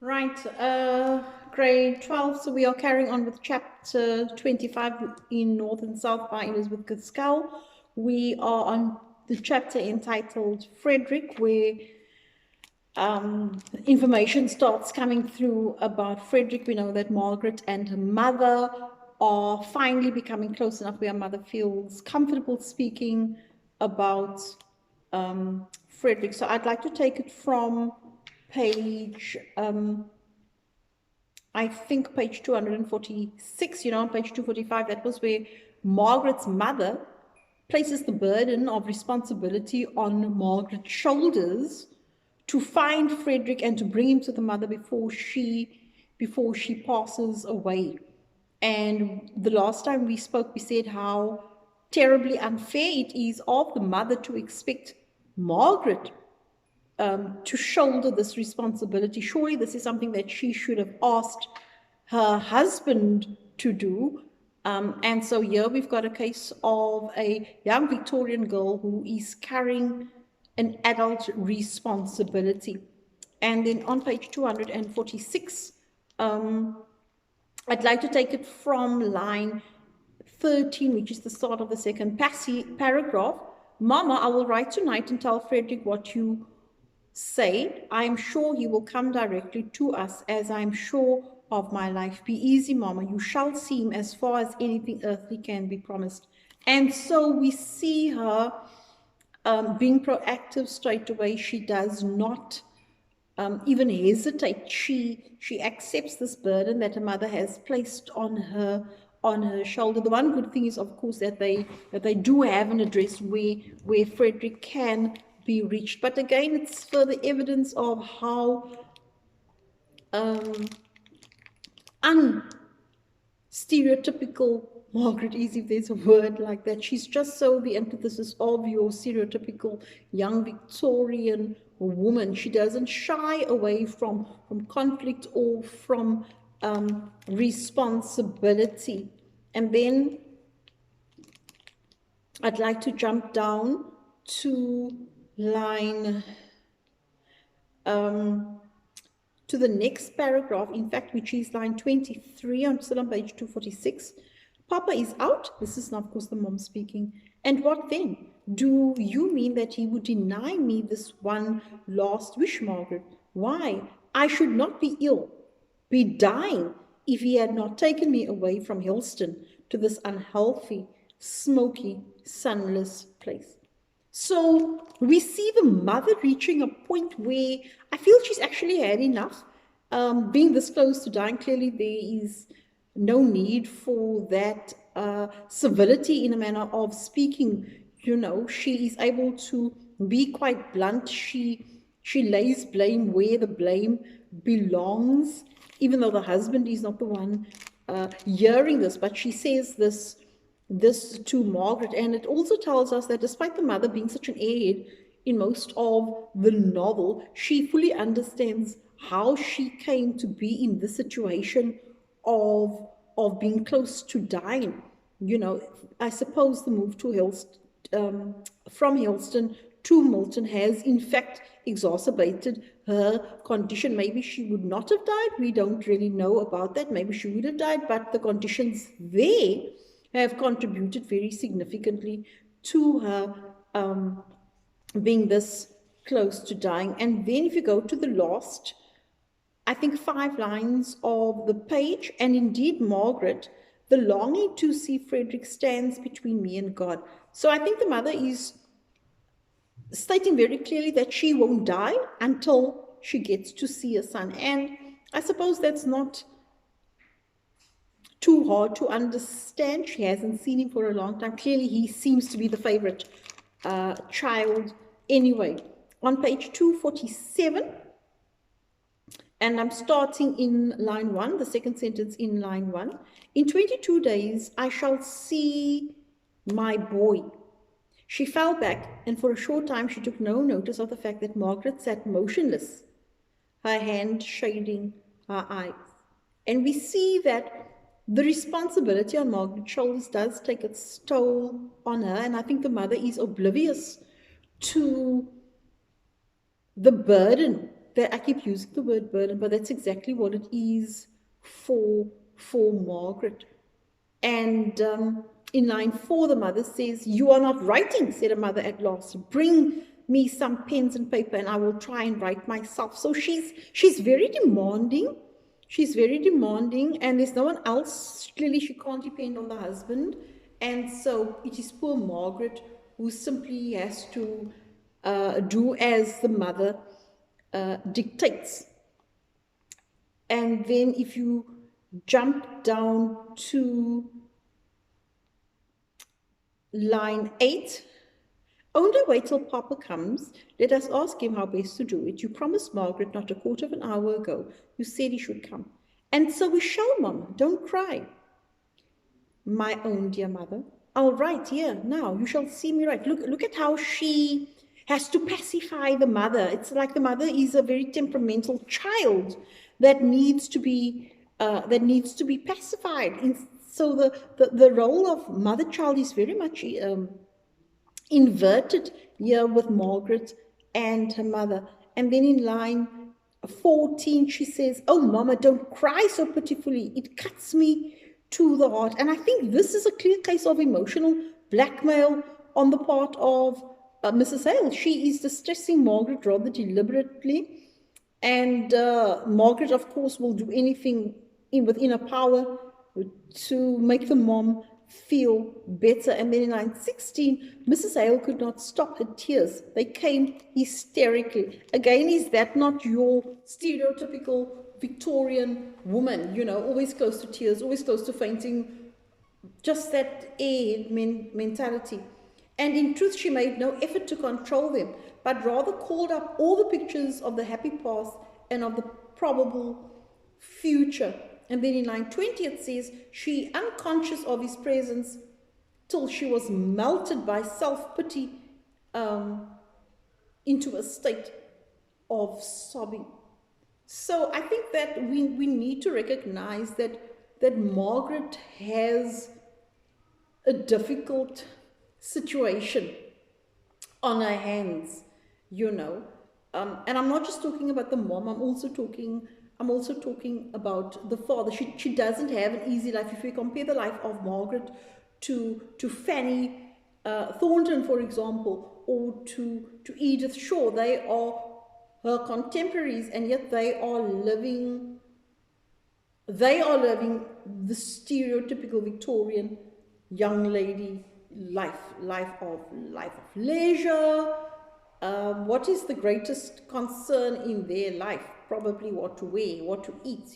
Right, grade 12. So we are carrying on with chapter 25 in North and South by Elizabeth Gaskell. We are on the chapter entitled Frederick, where information starts coming through about Frederick. We know that Margaret and her mother are finally becoming close enough where her mother feels comfortable speaking about Frederick. So I'd like to take it from page I think page 246, on page 245, that was where Margaret's mother places the burden of responsibility on Margaret's shoulders to find Frederick and to bring him to the mother before she passes away. And the last time we spoke, we said how terribly unfair it is of the mother to expect Margaret to shoulder this responsibility. Surely this is something that she should have asked her husband to do. And so here we've got a case of a young Victorian girl who is carrying an adult responsibility. And then on page 246, I'd like to take it from line 13, which is the start of the second paragraph. Mama, I will write tonight and tell Frederick what you say. I am sure he will come directly to us, as I am sure of my life. Be easy, Mama. You shall see him as far as anything earthly can be promised. And so we see her being proactive straight away. She does not even hesitate. She accepts this burden that her mother has placed on her shoulder. The one good thing is, of course, that they do have an address where Frederick can be reached. But again, it's further evidence of how unstereotypical Margaret is, if there's a word like that. She's just so the antithesis of your stereotypical young Victorian woman. She doesn't shy away from conflict or from responsibility. And then I'd like to jump down to line to the next paragraph, in fact, which is line 23. I'm still on page 246. Papa is out. This is now, of course, the mom speaking. And what then? Do you mean that he would deny me this one last wish, Margaret? Why? I should not be ill, be dying, if he had not taken me away from Helston to this unhealthy, smoky, sunless place. So we see the mother reaching a point where I feel she's actually had enough. Being this close to dying, clearly there is no need for that civility in a manner of speaking. She is able to be quite blunt. She lays blame where the blame belongs, even though the husband is not the one hearing this, but she says this to Margaret. And it also tells us that despite the mother being such an airhead in most of the novel, she fully understands how she came to be in this situation of being close to dying. I suppose the move to from Helston to Milton has in fact exacerbated her condition. Maybe she would not have died. We don't really know about that. Maybe she would have died, but the conditions there have contributed very significantly to her being this close to dying. And then if you go to the last, I think 5 lines of the page, and indeed, Margaret, the longing to see Frederick stands between me and God. So I think the mother is stating very clearly that she won't die until she gets to see her son. And I suppose that's not too hard to understand. She hasn't seen him for a long time. Clearly, he seems to be the favorite child anyway. On page 247, and I'm starting in line 1, the second sentence in line 1. In 22 days, I shall see my boy. She fell back, and for a short time she took no notice of the fact that Margaret sat motionless, her hand shading her eyes. And we see that the responsibility on Margaret's shoulders does take its toll on her, and I think the mother is oblivious to the burden that I keep using the word burden, but that's exactly what it is for Margaret. And in line 4, the mother says, "You are not writing," said a mother at last. "Bring me some pens and paper and I will try and write myself." So she's very demanding. She's very demanding, and there's no one else. Clearly, she can't depend on the husband. And so it is poor Margaret who simply has to do as the mother dictates. And then if you jump down to line 8, "Only wait till Papa comes. Let us ask him how best to do it. You promised Margaret not a quarter of an hour ago. You said he should come. And so we shall, Mama. Don't cry." "My own dear mother, I'll write here now. You shall see me write." Look at how she has to pacify the mother. It's like the mother is a very temperamental child that needs to be pacified. And so the role of mother-child is very much inverted here with Margaret and her mother. And then in line 14, she says, "Oh, Mama, don't cry so pitifully. It cuts me to the heart." And I think this is a clear case of emotional blackmail on the part of Mrs. Hale. She is distressing Margaret rather deliberately. And Margaret, of course, will do anything within her power to make the mom feel better. And then in line 16, Mrs. Hale could not stop her tears. They came hysterically. Again, is that not your stereotypical Victorian woman, always close to tears, always close to fainting, just that airhead mentality? And in truth, she made no effort to control them, but rather called up all the pictures of the happy past and of the probable future. And then in line 20, it says, "She, unconscious of his presence till she was melted by self-pity into a state of sobbing." So I think that we need to recognize that Margaret has a difficult situation on her hands, and I'm not just talking about the mom. I'm also talking about the father. She doesn't have an easy life. If we compare the life of Margaret to Fanny Thornton, for example, or to Edith Shaw, they are her contemporaries, and yet they are living the stereotypical Victorian young lady life of leisure. What is the greatest concern in their life? Probably what to wear, what to eat,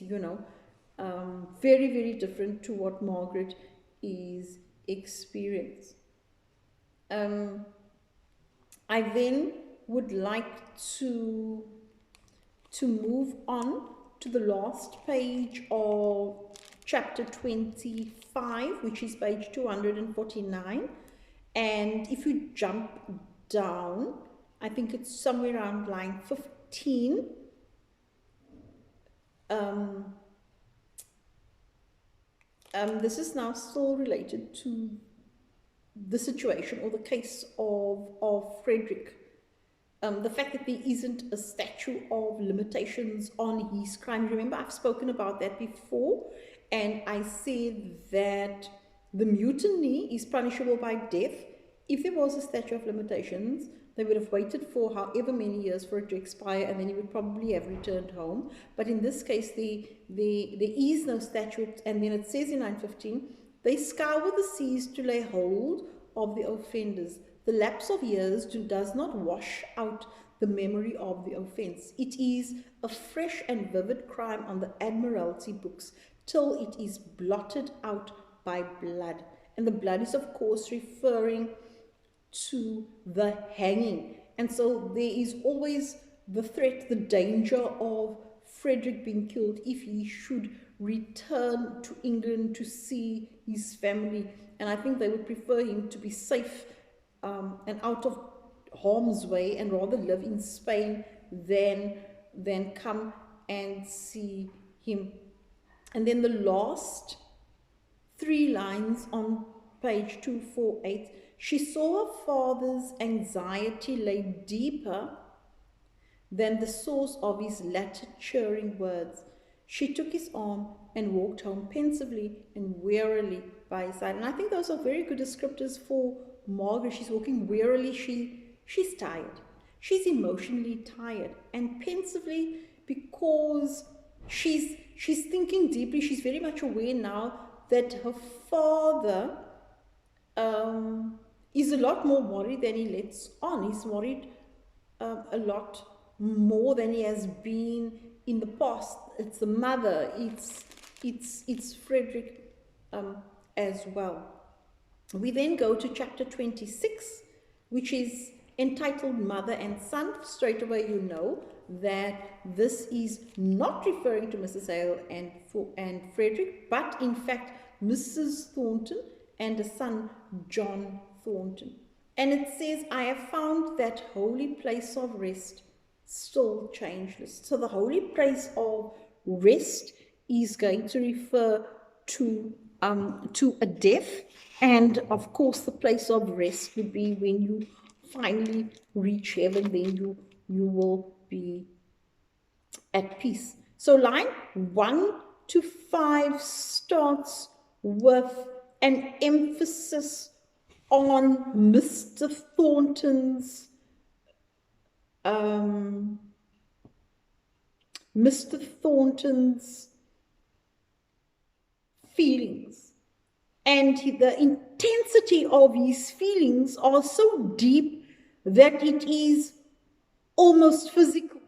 very, very different to what Margaret is experiencing. I then would like to move on to the last page of chapter 25, which is page 249. And if you jump down, I think it's somewhere around line 15. This is now still related to the situation or the case of Frederick. The fact that there isn't a statute of limitations on his crime. Remember, I've spoken about that before, and I said that the mutiny is punishable by death. If there was a statute of limitations, they would have waited for however many years for it to expire, and then he would probably have returned home. But in this case, there is no statute, and then it says in 915, "They scour the seas to lay hold of the offenders. The lapse of years does not wash out the memory of the offense. It is a fresh and vivid crime on the Admiralty books till it is blotted out by blood." And the blood is, of course, referring to the hanging. And so there is always the threat, the danger of Frederick being killed if he should return to England to see his family. And I think they would prefer him to be safe and out of harm's way, and rather live in Spain than come and see him. And then the last 3 lines on page 248, "She saw her father's anxiety lay deeper than the source of his latter cheering words. She took his arm and walked home pensively and wearily by his side. And I think those are very good descriptors for Margaret. She's walking wearily. She's tired. She's emotionally tired, and pensively because she's thinking deeply. She's very much aware now that her father is a lot more worried than he lets on. He's worried a lot more than he has been in the past. It's the mother. It's Frederick as well. We then go to chapter 26, which is entitled Mother and Son. Straight away you know that this is not referring to Mrs. Hale and Frederick, but in fact Mrs. Thornton and a son, John Thornton. And it says, I have found that holy place of rest still changeless. So the holy place of rest is going to refer to a death, and of course the place of rest would be when you finally reach heaven, then you will be at peace. So line 1 to 5 starts with an emphasis on Mr. Thornton's feelings, and the intensity of his feelings are so deep that it is almost physical.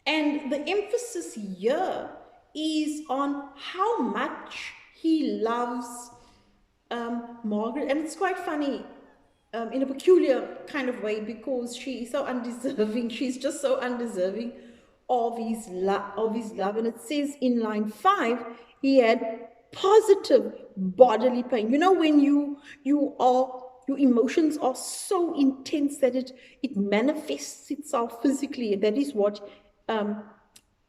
And the emphasis here is on how much he loves Margaret. And it's quite funny in a peculiar kind of way, because she is so undeserving. She's just so undeserving of his love. And it says in line 5, he had positive bodily pain. You know, when your emotions are so intense that it manifests itself physically. And that is what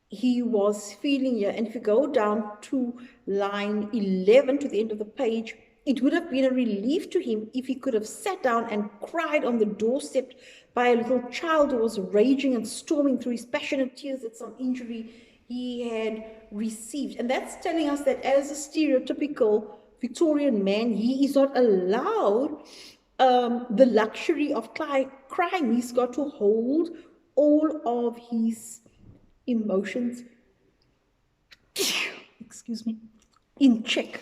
he was feeling here. And if you go down to line 11, to the end of the page, it would have been a relief to him if he could have sat down and cried on the doorstep by a little child who was raging and storming through his passionate tears at some injury he had received. And that's telling us that as a stereotypical Victorian man, he is not allowed the luxury of crying. He's got to hold all of his emotions, excuse me, in check.